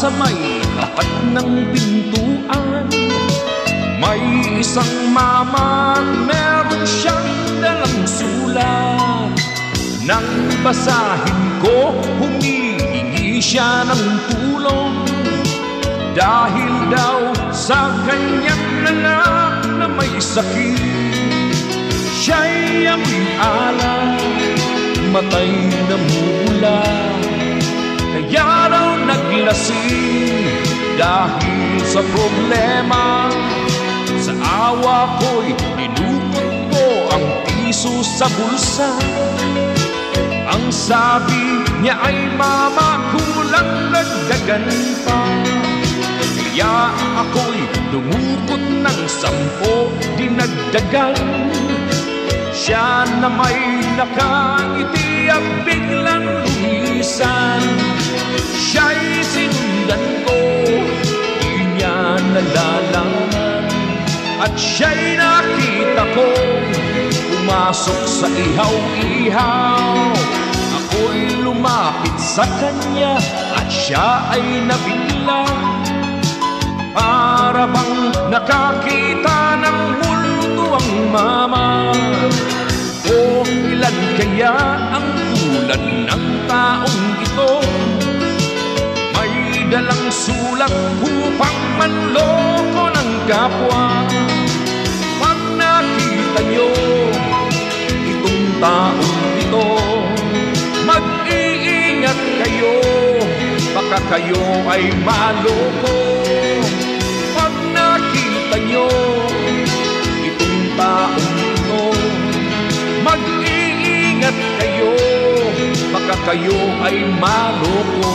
sa may tapat ng pintuan, may isang mama at meron siyang dalang sulat. Nang basahin ko, humihingi siya ng tulong dahil daw sa kanyang anak na may sakit. Siya'y amoy alak, matay na mula, kaya raw naglasing dahil sa problema. Sa awa ko'y inukot ko ang piso sa bulsa. Ang sabi niya ay, "Mama, kulang dagdagan pa." Kaya ako'y dumukot ng 10 dinagdagan. Siya na may nakangiti at biglang lumisan. Siya'y sinundan ko, di niya nalalaman. At siya'y nakita ko, pumasok sa ihaw-ihaw. Ako'y lumapit sa kanya at siya ay nabigla. Para bang nakakita ng multo ang mama. O ilan kaya ang tulad ng taong ito? May dalang sulat upang manloko ng kapwa. Pag nakita niyo itong taong ito, mag-iingat kayo, baka kayo ay maloko. Pag nakita niyo itong taong ito, mag-iingat kayo, baka kayo ay maloko.